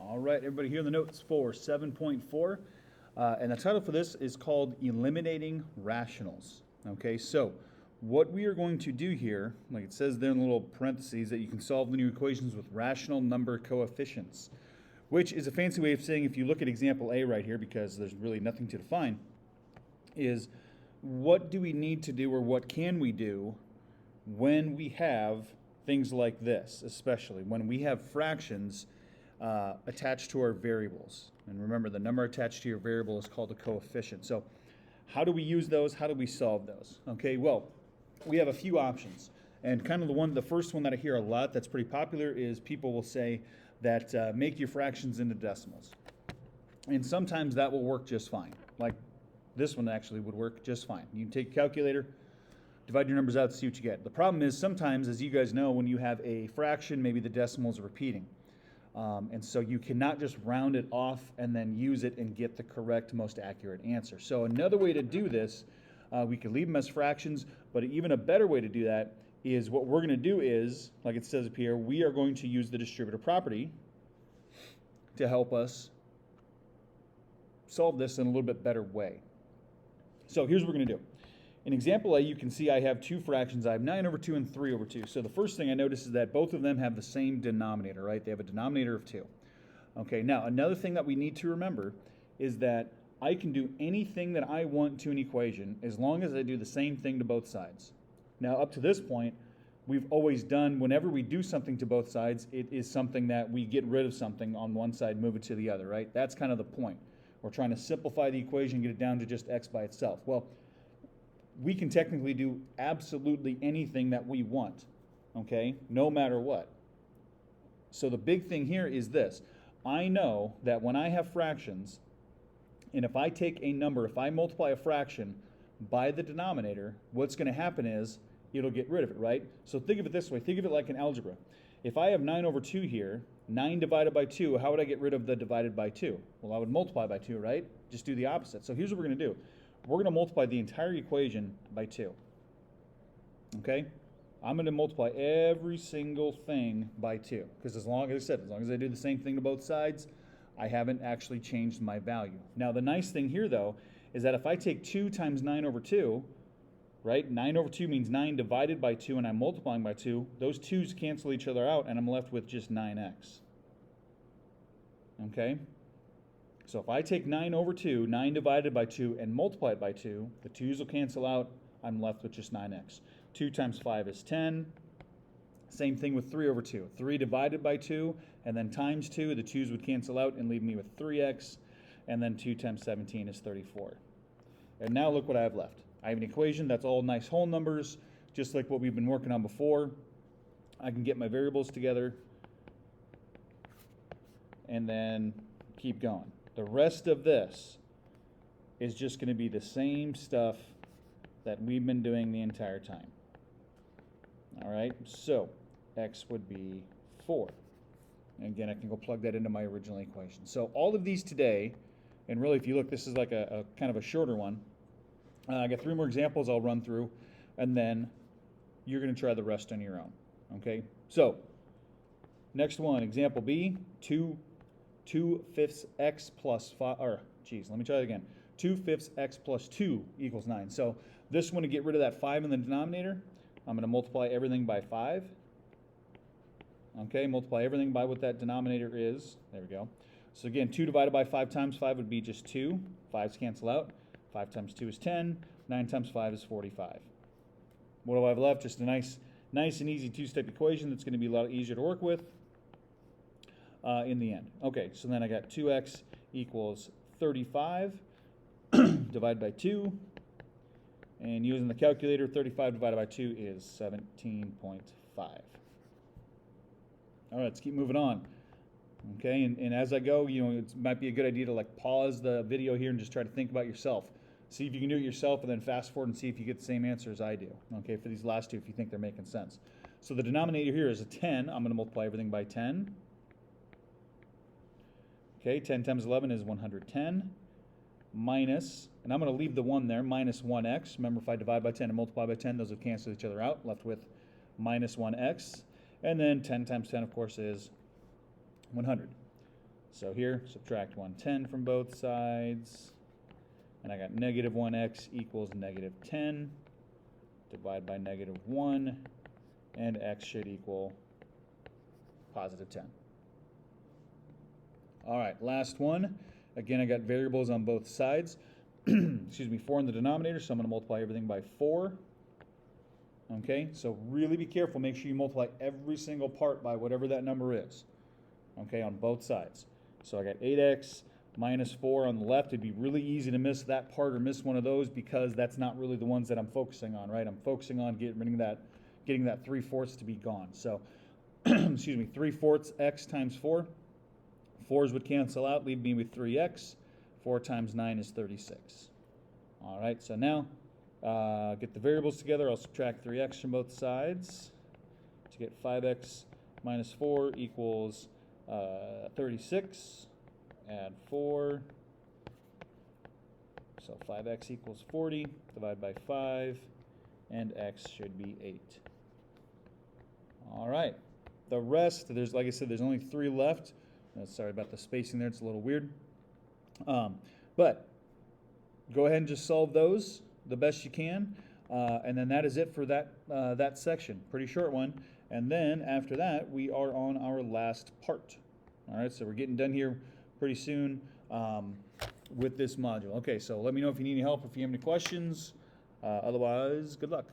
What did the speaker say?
All right, everybody, here are the notes for 7.4. And the title for this is called Eliminating Rationals. Okay, so what we are going to do here, like it says there in the little parentheses, that you can solve the new equations with rational number coefficients, which is a fancy way of saying, if you look at example A right here, because there's really nothing to define, is what do we need to do or what can we do when we have things like this, especially when we have fractions attached to our variables. And remember, the number attached to your variable is called a coefficient. So how do we use those? How do we solve those? Okay, well, we have a few options. And kind of the first one that I hear a lot that's pretty popular is people will say that make your fractions into decimals. And sometimes that will work just fine. Like this one actually would work just fine. You can take a calculator, divide your numbers out, see what you get. The problem is sometimes, as you guys know, when you have a fraction, maybe the decimals are repeating. And so you cannot just round it off and then use it and get the correct, most accurate answer. So another way to do this, we could leave them as fractions, but even a better way to do that is what we're going to do is, like it says up here, we are going to use the distributive property to help us solve this in a little bit better way. So here's what we're going to do. In example A, you can see I have two fractions. I have 9 over 2 and 3 over 2. So the first thing I notice is that both of them have the same denominator, right? They have a denominator of 2. Okay, now another thing that we need to remember is that I can do anything that I want to an equation as long as I do the same thing to both sides. Now up to this point, we've always done, whenever we do something to both sides, it is something that we get rid of something on one side, move it to the other, right? That's kind of the point. We're trying to simplify the equation, get it down to just x by itself. Well, we can technically do absolutely anything that we want, okay, no matter what. So the big thing here is this. I know that when I have fractions, and if I take a number, if I multiply a fraction by the denominator, what's going to happen is it'll get rid of it, right? So think of it this way. Think of it like an algebra. If I have 9 over 2 here, 9 divided by 2, how would I get rid of the divided by 2? Well, I would multiply by 2, right? Just do the opposite. So here's what we're going to do. We're going to multiply the entire equation by 2. Okay? I'm going to multiply every single thing by 2. Because as long as I do the same thing to both sides, I haven't actually changed my value. Now, the nice thing here, though, is that if I take 2 times 9 over 2, right? 9 over 2 means 9 divided by 2, and I'm multiplying by 2. Those 2's cancel each other out, and I'm left with just 9x. Okay? So if I take 9 over 2, 9 divided by 2, and multiply it by 2, the 2's will cancel out. I'm left with just 9x. 2 times 5 is 10. Same thing with 3 over 2. 3 divided by 2, and then times 2. The 2's would cancel out and leave me with 3x. And then 2 times 17 is 34. And now look what I have left. I have an equation that's all nice whole numbers, just like what we've been working on before. I can get my variables together and then keep going. The rest of this is just going to be the same stuff that we've been doing the entire time. All right, so x would be 4. And again, I can go plug that into my original equation. So all of these today, and really if you look, this is like a kind of a shorter one. I got 3 more examples I'll run through, and then you're going to try the rest on your own. Okay, so next one, example B, 2/5 x plus 5, or geez, let me try it again. 2/5 x plus 2 equals 9. So this one, to get rid of that 5 in the denominator, I'm going to multiply everything by 5. Okay, multiply everything by what that denominator is. There we go. So again, 2 divided by 5 times 5 would be just 2. 5's cancel out. 5 times 2 is 10. 9 times 5 is 45. What do I have left? Just a nice and easy 2-step equation that's going to be a lot easier to work with in the end. Okay, so then I got 2x equals 35 divided by 2. And using the calculator, 35 divided by 2 is 17.5. All right, let's keep moving on. Okay, and as I go, it might be a good idea to like pause the video here and just try to think about yourself. See if you can do it yourself, and then fast forward and see if you get the same answer as I do. Okay, for these last two, if you think they're making sense. So the denominator here is a 10. I'm going to multiply everything by 10. Okay, 10 times 11 is 110. Minus, and I'm going to leave the 1 there, minus 1x. Remember, if I divide by 10 and multiply by 10, those would cancel each other out, left with minus 1x. And then 10 times 10, of course, is 100. So here, subtract 110 from both sides, and I got negative 1x equals negative 10, divide by negative 1, and x should equal positive 10. All right, last one. Again, I got variables on both sides. Excuse me, 4 in the denominator, so I'm going to multiply everything by 4. Okay, so really be careful. Make sure you multiply every single part by whatever that number is. Okay, on both sides. So I got 8x minus 4 on the left. It'd be really easy to miss that part or miss one of those because that's not really the ones that I'm focusing on, right? I'm focusing on getting that 3/4 to be gone. So, excuse me, 3/4 x times 4. 4s would cancel out, leave me with 3x. 4 times 9 is 36. All right, so now get the variables together. I'll subtract 3x from both sides to get 5x minus 4 equals 36. Add 4. So 5x equals 40. Divide by 5. And x should be 8. All right. The rest, like I said, there's only 3 left. Sorry about the spacing there. It's a little weird. But go ahead and just solve those the best you can. And then that is it for that section. Pretty short one. And then after that, we are on our last part. All right, so we're getting done here pretty soon with this module. Okay, so let me know if you need any help, if you have any questions. Otherwise, good luck.